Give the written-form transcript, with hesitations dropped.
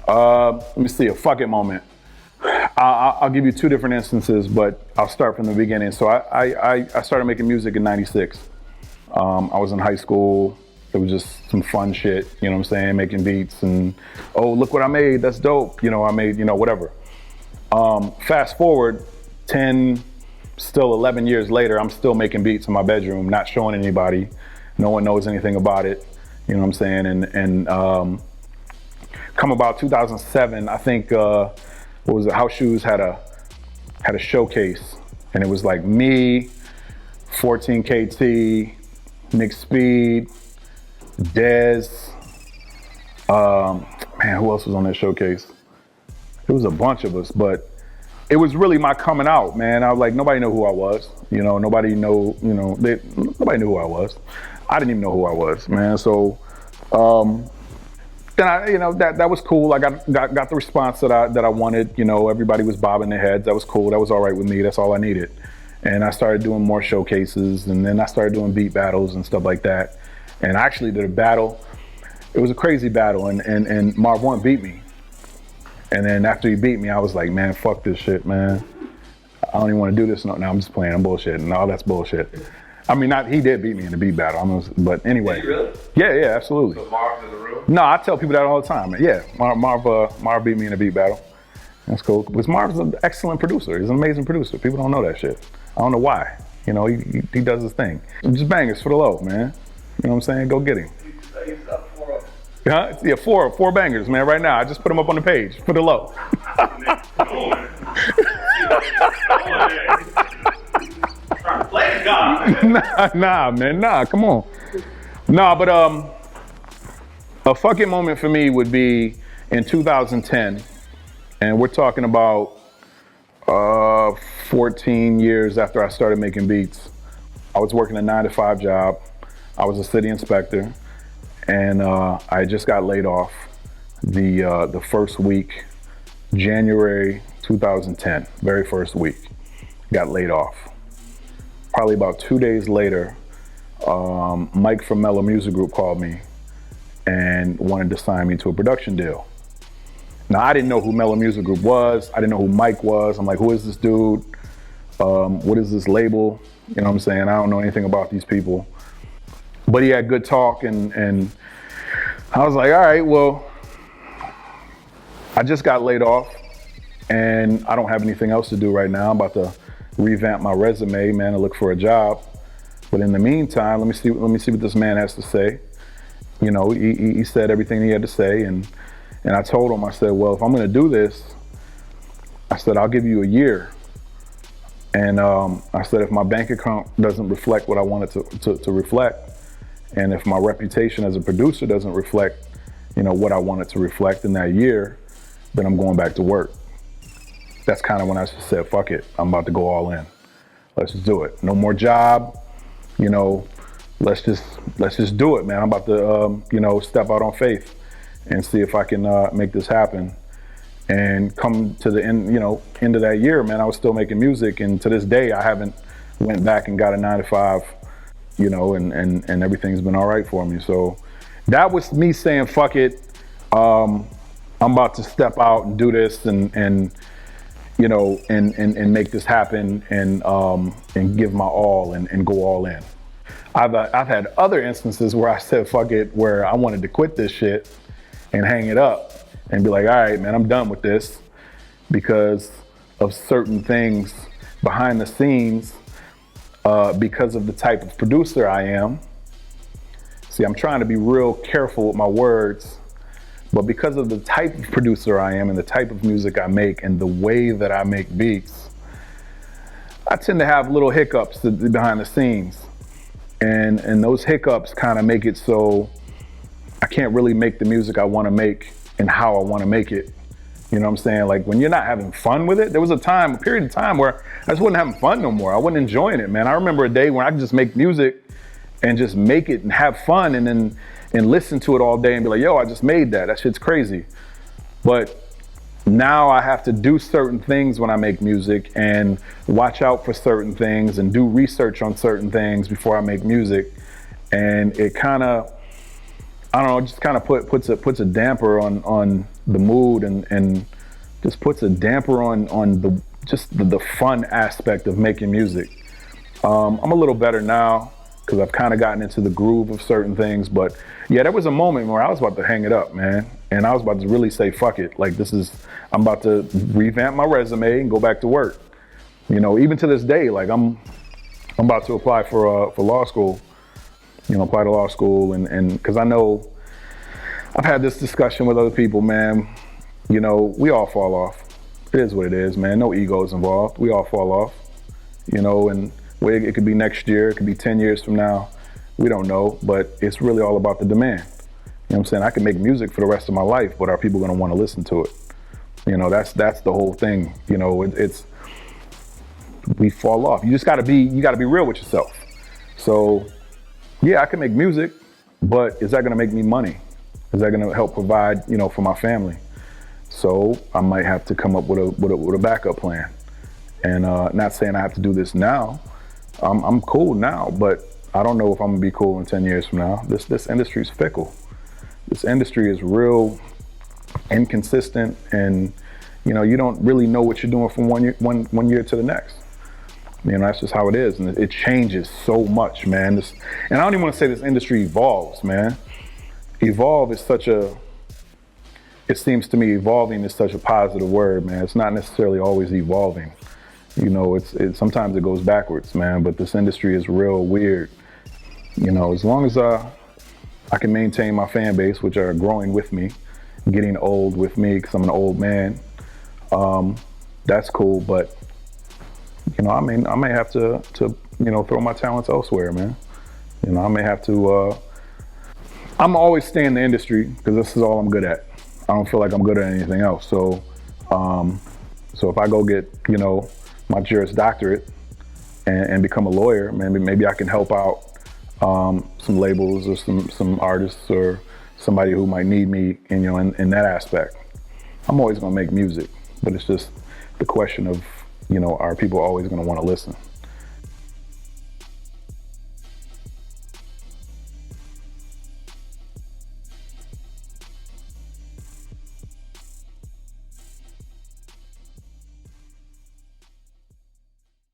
Let me see, a fuck it moment. I'll give you two different instances, but I'll start from the beginning. So I started making music in '96. I was in high school. It was just some fun shit, you know what I'm saying? Making beats and, oh, look what I made, that's dope. You know, I made, you know, whatever. Fast forward 10, still 11 years later, I'm still making beats in my bedroom, not showing anybody. No one knows anything about it, you know what I'm saying? And come about 2007, I think, what was it, House Shoes had a showcase, and it was like me, 14KT, Nick Speed, Dez, man, who else was on that showcase? It was a bunch of us, but it was really my coming out, man. I was like, nobody knew who I was, you know, nobody knew who I was. I didn't even know who I was, man. So then I, you know, that was cool. I got the response that I wanted. You know, everybody was bobbing their heads. That was cool. That was all right with me. That's all I needed. And I started doing more showcases, and then I started doing beat battles and stuff like that. And I actually did a battle. It was a crazy battle, and Marv 1 beat me. And then after he beat me, I was like, man, fuck this shit, man. I don't even want to do this. No, I'm just playing. I'm bullshitting. No, that's bullshit. I mean, he did beat me in the beat battle. But anyway. Did he really? Yeah, absolutely. So Marv is a real? No, I tell people that all the time. Yeah, Marv beat me in a beat battle. That's cool. Because Marv's an excellent producer. He's an amazing producer. People don't know that shit. I don't know why. You know, he does his thing. Just bangers for the low, man. You know what I'm saying? Go get him. Yeah, four bangers, man, right now. I just put them up on the page for the low. Nah, man, come on. Nah, but a fucking moment for me would be in 2010, and we're talking about 14 years after I started making beats. I was working a 9-to-5 job. I was a city inspector, and I just got laid off the first week, January 2010, very first week, got laid off. Probably about 2 days later, Mike from Mellow Music Group called me and wanted to sign me to a production deal. Now, I didn't know who Mellow Music Group was. I didn't know who Mike was. I'm like, who is this dude? What is this label? You know what I'm saying? I don't know anything about these people. But he had good talk, and I was like, all right, well, I just got laid off, and I don't have anything else to do right now. I'm about to revamp my resume, man, and look for a job. But in the meantime, let me see what this man has to say. You know, he said everything he had to say, and I told him, I said, well, if I'm gonna do this, I said, I'll give you a year. And I said, if my bank account doesn't reflect what I want it to reflect, and if my reputation as a producer doesn't reflect, you know, what I want it to reflect in that year, then I'm going back to work. That's kind of when I just said, fuck it, I'm about to go all in. Let's just do it. No more job, you know, let's just do it, man. I'm about to, you know, step out on faith and see if I can make this happen. And come to the end, you know, end of that year, man, I was still making music, and to this day, I haven't went back and got a 9-to-5, you know, and everything's been all right for me. So that was me saying, fuck it, I'm about to step out and do this, and you know, and make this happen, and give my all and go all in. I've had other instances where I said, fuck it, where I wanted to quit this shit and hang it up and be like, all right, man, I'm done with this because of certain things behind the scenes, because of the type of producer I am. See, I'm trying to be real careful with my words, but because of the type of producer I am and the type of music I make and the way that I make beats, I tend to have little hiccups behind the scenes. And those hiccups kind of make it so I can't really make the music I want to make and how I want to make it. You know what I'm saying? Like, when you're not having fun with it, there was a period of time where I just wasn't having fun no more. I wasn't enjoying it, man. I remember a day when I could just make music and just make it and have fun and listen to it all day and be like, yo, I just made that. That shit's crazy. But now I have to do certain things when I make music and watch out for certain things and do research on certain things before I make music. And it kind of, I don't know, just kind of puts a damper on the mood and just puts a damper on the fun aspect of making music. I'm a little better now because I've kind of gotten into the groove of certain things, but yeah, there was a moment where I was about to hang it up, man, and I was about to really say fuck it. Like I'm about to revamp my resume and go back to work. You know, even to this day, like I'm about to apply for law school. You know, apply to law school, and because I know I've had this discussion with other people, man. You know, we all fall off. It is what it is, man. No egos involved. We all fall off. You know, and it could be next year, it could be 10 years from now. We don't know, but it's really all about the demand. You know what I'm saying? I can make music for the rest of my life, but are people going to want to listen to it? You know, that's the whole thing. You know, we fall off. You just got to be real with yourself. So, yeah, I can make music, but is that going to make me money? Is that going to help provide, you know, for my family? So I might have to come up with a backup plan. And not saying I have to do this now. I'm cool now, but I don't know if I'm gonna be cool in 10 years from now. This industry is fickle. This industry is real inconsistent, and you know, you don't really know what you're doing from one year to the next. You know, that's just how it is, and it changes so much, man. And I don't even want to say this industry evolves, man. Evolve is it seems to me evolving is such a positive word, man. It's not necessarily always evolving. You know, sometimes it goes backwards, man, but this industry is real weird. You know, as long as I can maintain my fan base, which are growing with me, getting old with me, because I'm an old man, that's cool, but, you know, I may have to, you know, throw my talents elsewhere, man. You know, I may have to, I'm always stay in the industry, because this is all I'm good at. I don't feel like I'm good at anything else, so if I go get, you know, my Juris Doctorate and become a lawyer, maybe I can help out some labels or some artists or somebody who might need me in, you know, in that aspect. I'm always gonna make music, but it's just the question of, you know, are people always gonna wanna listen?